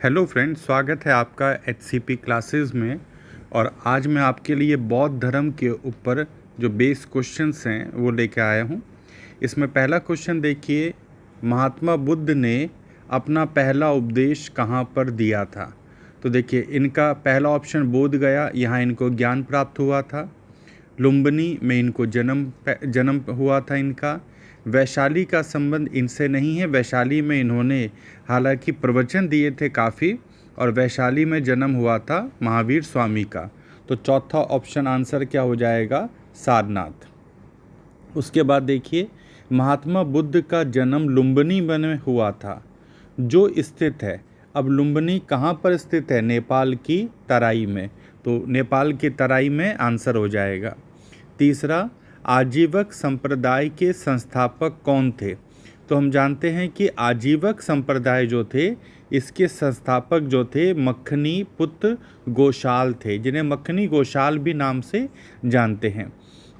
Hello friends, स्वागत है आपका एचसीपी क्लासेस में। और आज मैं आपके लिए बौद्ध धर्म के ऊपर जो बेस क्वेश्चंस हैं वो लेके आया हूँ। इसमें पहला क्वेश्चन देखिए, महात्मा बुद्ध ने अपना पहला उपदेश कहाँ पर दिया था। तो देखिए, इनका पहला ऑप्शन बोध गया, यहाँ इनको ज्ञान प्राप्त हुआ था। लुम्बिनी में इनको जन्म हुआ था इनका। वैशाली का संबंध इनसे नहीं है, वैशाली में इन्होंने हालांकि प्रवचन दिए थे काफ़ी, और वैशाली में जन्म हुआ था महावीर स्वामी का। तो चौथा ऑप्शन आंसर क्या हो जाएगा? सारनाथ। उसके बाद देखिए, महात्मा बुद्ध का जन्म लुम्बिनी में हुआ था जो स्थित है। अब लुम्बिनी कहाँ पर स्थित है? नेपाल की तराई में। तो नेपाल की तराई में आंसर हो जाएगा। तीसरा, आजीवक संप्रदाय के संस्थापक कौन थे? तो हम जानते हैं कि आजीवक संप्रदाय जो थे, इसके संस्थापक जो थे मक्खनी पुत्र गोशाल थे, जिन्हें मक्खनी गोशाल भी नाम से जानते हैं।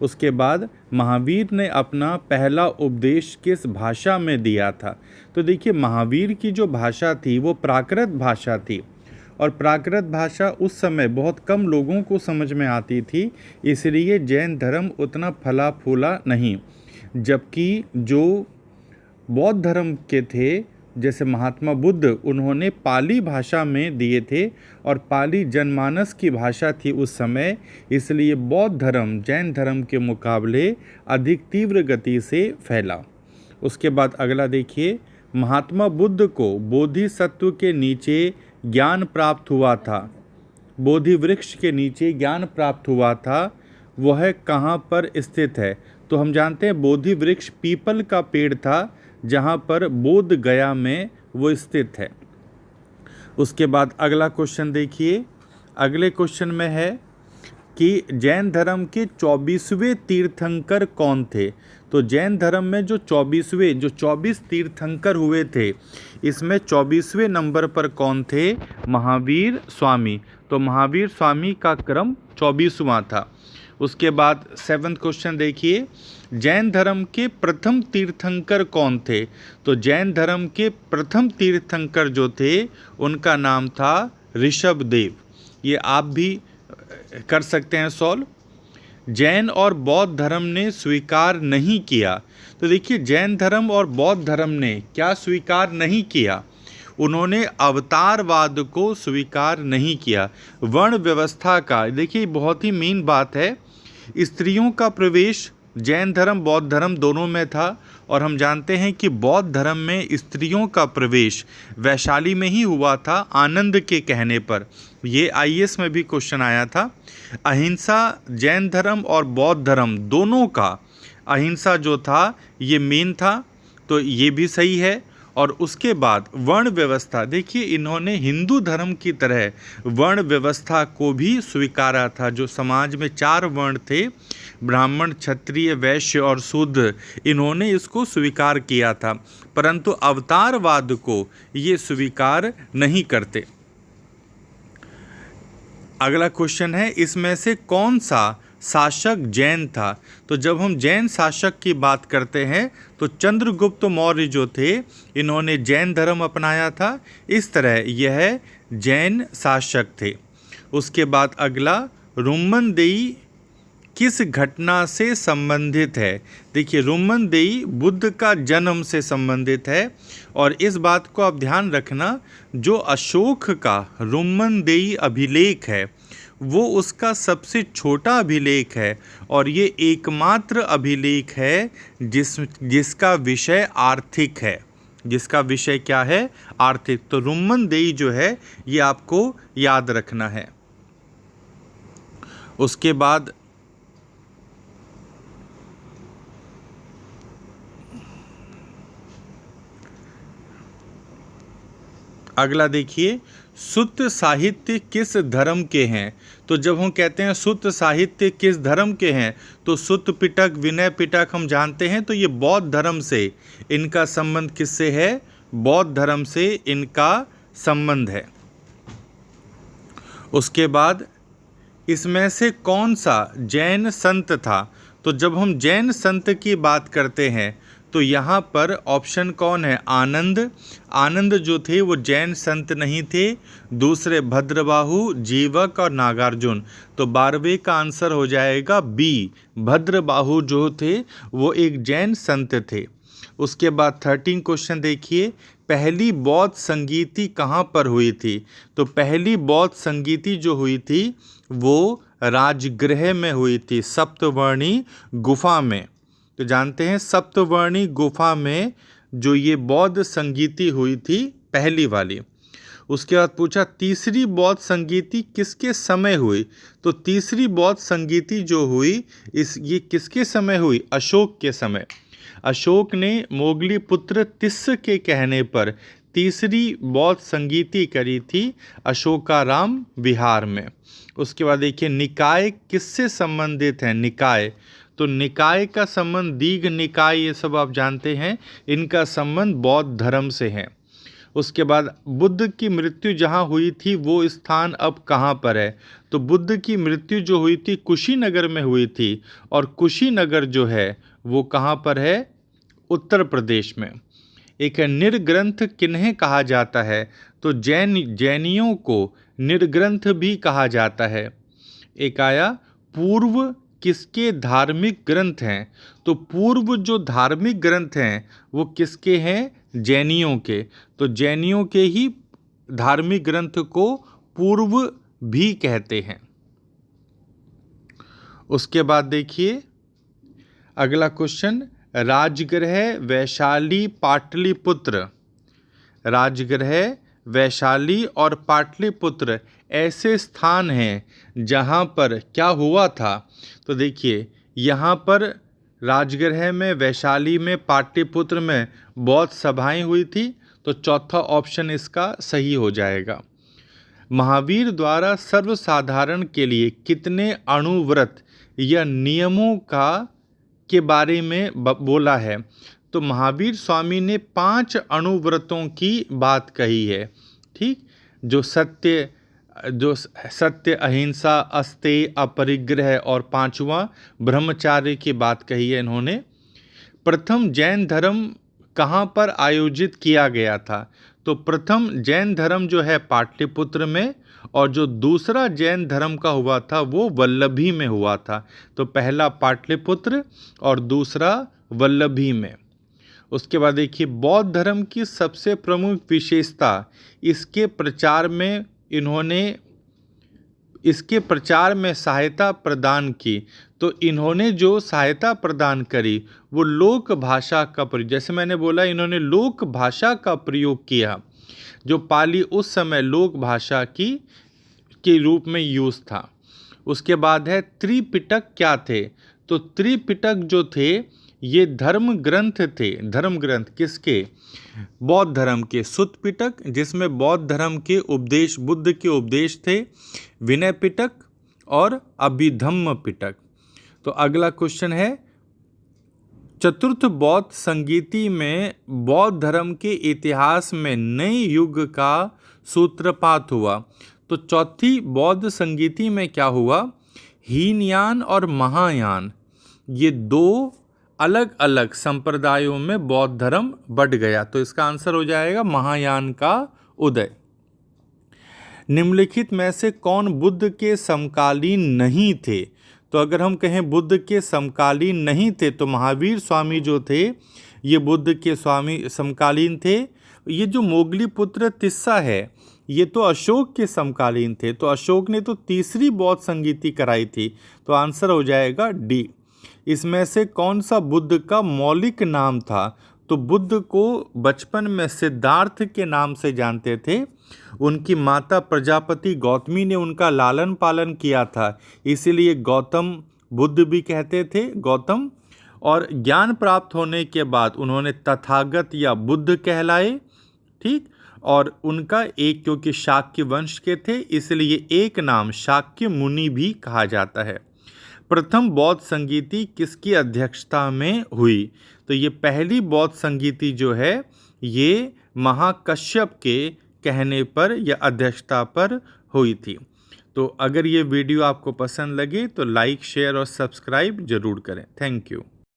उसके बाद महावीर ने अपना पहला उपदेश किस भाषा में दिया था? तो देखिए, महावीर की जो भाषा थी वो प्राकृत भाषा थी, और प्राकृत भाषा उस समय बहुत कम लोगों को समझ में आती थी, इसलिए जैन धर्म उतना फला फूला नहीं। जबकि जो बौद्ध धर्म के थे, जैसे महात्मा बुद्ध, उन्होंने पाली भाषा में दिए थे, और पाली जनमानस की भाषा थी उस समय, इसलिए बौद्ध धर्म जैन धर्म के मुकाबले अधिक तीव्र गति से फैला। उसके बाद अगला देखिए, महात्मा बुद्ध को बोधिसत्व के नीचे ज्ञान प्राप्त हुआ था, बोधि वृक्ष के नीचे ज्ञान प्राप्त हुआ था, वह कहाँ पर स्थित है? तो हम जानते हैं बोधि वृक्ष पीपल का पेड़ था, जहाँ पर बोध गया में वो स्थित है। उसके बाद अगला क्वेश्चन देखिए, अगले क्वेश्चन में है कि जैन धर्म के 24वें तीर्थंकर कौन थे? तो जैन धर्म में जो 24 तीर्थंकर हुए थे, इसमें 24वें नंबर पर कौन थे? महावीर स्वामी। तो महावीर स्वामी का क्रम 24वां था। उसके बाद 7वां क्वेश्चन देखिए, जैन धर्म के प्रथम तीर्थंकर कौन थे? तो जैन धर्म के प्रथम तीर्थंकर जो थे, उनका नाम था ऋषभदेव। ये आप भी कर सकते हैं सॉल्व। जैन और बौद्ध धर्म ने स्वीकार नहीं किया। तो देखिए, जैन धर्म और बौद्ध धर्म ने क्या स्वीकार नहीं किया? उन्होंने अवतारवाद को स्वीकार नहीं किया। वर्ण व्यवस्था का, देखिए बहुत ही मेन बात है, स्त्रियों का प्रवेश जैन धर्म बौद्ध धर्म दोनों में था, और हम जानते हैं कि बौद्ध धर्म में स्त्रियों का प्रवेश वैशाली में ही हुआ था आनंद के कहने पर। ये आईएएस में भी क्वेश्चन आया था। अहिंसा जैन धर्म और बौद्ध धर्म दोनों का, अहिंसा जो था ये मेन था, तो ये भी सही है। और उसके बाद वर्ण व्यवस्था, देखिए इन्होंने हिंदू धर्म की तरह वर्ण व्यवस्था को भी स्वीकारा था। जो समाज में 4 वर्ण थे, ब्राह्मण, क्षत्रिय, वैश्य और शूद्र, इन्होंने इसको स्वीकार किया था, परंतु अवतारवाद को ये स्वीकार नहीं करते। अगला क्वेश्चन है, इसमें से कौन सा शासक जैन था? तो जब हम जैन शासक की बात करते हैं तो चंद्रगुप्त मौर्य जो थे, इन्होंने जैन धर्म अपनाया था। इस तरह यह जैन शासक थे। उसके बाद अगला, रुम्मनदेई किस घटना से संबंधित है? देखिए, रुम्मनदेई बुद्ध का जन्म से संबंधित है, और इस बात को आप ध्यान रखना, जो अशोक का रुम्मनदेई अभिलेख है वो उसका सबसे छोटा अभिलेख है, और ये एकमात्र अभिलेख है जिसका विषय आर्थिक है। जिसका विषय क्या है? आर्थिक। तो रुम्मनदेई जो है ये आपको याद रखना है। उसके बाद अगला देखिए, सुत्त साहित्य किस धर्म के हैं? तो जब हम कहते हैं सुत्त साहित्य किस धर्म के हैं, तो सुत्त पिटक, विनय पिटक हम जानते हैं, तो ये बौद्ध धर्म से इनका संबंध किससे है? बौद्ध धर्म से इनका संबंध है। उसके बाद इसमें से कौन सा जैन संत था? तो जब हम जैन संत की बात करते हैं तो यहाँ पर ऑप्शन कौन है? आनंद। आनंद जो थे वो जैन संत नहीं थे। दूसरे भद्रबाहु, जीवक और नागार्जुन। तो 12वें का आंसर हो जाएगा बी, भद्रबाहु जो थे वो एक जैन संत थे। उसके बाद 13 क्वेश्चन देखिए, पहली बौद्ध संगीति कहाँ पर हुई थी? तो पहली बौद्ध संगीति जो हुई थी वो राजगृह में हुई थी, सप्तवर्णी गुफा में। तो जानते हैं सप्तवर्णी गुफा में जो ये बौद्ध संगीति हुई थी पहली वाली। उसके बाद पूछा तीसरी बौद्ध संगीति किसके समय हुई? तो तीसरी बौद्ध संगीति जो हुई ये किसके समय हुई? अशोक के समय। अशोक ने मोगली पुत्र तिस्स के कहने पर तीसरी बौद्ध संगीति करी थी अशोकाराम विहार में। उसके बाद देखिए निकाय किससे संबंधित है? निकाय, तो निकाय का संबंध दीघ निकाय ये सब आप जानते हैं, इनका संबंध बौद्ध धर्म से है। उसके बाद बुद्ध की मृत्यु जहाँ हुई थी वो स्थान अब कहाँ पर है? तो बुद्ध की मृत्यु जो हुई थी कुशीनगर में हुई थी, और कुशीनगर जो है वो कहाँ पर है? उत्तर प्रदेश में। एक है निर्ग्रंथ किन्हें कहा जाता है? तो जैनियों को निर्ग्रंथ भी कहा जाता है। एक आया पूर्व किसके धार्मिक ग्रंथ हैं? तो पूर्व जो धार्मिक ग्रंथ हैं वो किसके हैं? जैनियों के। तो जैनियों के ही धार्मिक ग्रंथ को पूर्व भी कहते हैं। उसके बाद देखिए अगला क्वेश्चन, राजगृह, वैशाली, पाटलिपुत्र। राजगृह, वैशाली और पाटलिपुत्र ऐसे स्थान हैं जहाँ पर क्या हुआ था? तो देखिए यहाँ पर राजगृह में, वैशाली में, पाटलिपुत्र में बौद्ध सभाएं हुई थी। तो चौथा ऑप्शन इसका सही हो जाएगा। महावीर द्वारा सर्वसाधारण के लिए कितने अणुव्रत या नियमों के बारे में बोला है? तो महावीर स्वामी ने 5 अणुव्रतों की बात कही है। ठीक, जो सत्य, अहिंसा, अस्तेय, अपरिग्रह और 5वां ब्रह्मचार्य की बात कही है इन्होंने। प्रथम जैन धर्म कहाँ पर आयोजित किया गया था? तो प्रथम जैन धर्म जो है पाटलिपुत्र में, और जो दूसरा जैन धर्म का हुआ था वो वल्लभी में हुआ था। तो पहला पाटलिपुत्र और दूसरा वल्लभी में। उसके बाद देखिए बौद्ध धर्म की सबसे प्रमुख विशेषता, इसके प्रचार में सहायता प्रदान की। तो इन्होंने जो सहायता प्रदान करी वो लोक भाषा का प्रयोग, जैसे मैंने बोला इन्होंने लोक भाषा का प्रयोग किया। जो पाली उस समय लोक भाषा के रूप में यूज था। उसके बाद है त्रिपिटक क्या थे? तो त्रिपिटक जो थे ये धर्म ग्रंथ थे। धर्म ग्रंथ किसके? बौद्ध धर्म के। सुत्त पिटक जिसमें बौद्ध धर्म के उपदेश, बुद्ध के उपदेश थे, विनय पिटक और अभिधम्म पिटक। तो अगला क्वेश्चन है चतुर्थ बौद्ध संगीति में बौद्ध धर्म के इतिहास में नए युग का सूत्रपात हुआ। तो चौथी बौद्ध संगीति में क्या हुआ? हीनयान और महायान, ये 2 अलग अलग संप्रदायों में बौद्ध धर्म बढ़ गया। तो इसका आंसर हो जाएगा महायान का उदय। निम्नलिखित में से कौन बुद्ध के समकालीन नहीं थे? तो अगर हम कहें बुद्ध के समकालीन नहीं थे तो महावीर स्वामी जो थे ये बुद्ध के समकालीन थे। ये जो मोगली पुत्र तिस्सा है ये तो अशोक के समकालीन थे। तो अशोक ने तो तीसरी बौद्ध संगीति कराई थी। तो आंसर हो जाएगा डी। इसमें से कौन सा बुद्ध का मौलिक नाम था? तो बुद्ध को बचपन में सिद्धार्थ के नाम से जानते थे। उनकी माता प्रजापति गौतमी ने उनका लालन पालन किया था, इसीलिए गौतम बुद्ध भी कहते थे, गौतम। और ज्ञान प्राप्त होने के बाद उन्होंने तथागत या बुद्ध कहलाए। ठीक, और उनका एक, क्योंकि शाक्य वंश के थे इसलिए एक नाम शाक्य मुनि भी कहा जाता है। प्रथम बौद्ध संगीति किसकी अध्यक्षता में हुई? तो ये पहली बौद्ध संगीति जो है ये महाकश्यप के कहने पर या अध्यक्षता पर हुई थी। तो अगर ये वीडियो आपको पसंद लगे तो लाइक, शेयर और सब्सक्राइब जरूर करें। Thank you.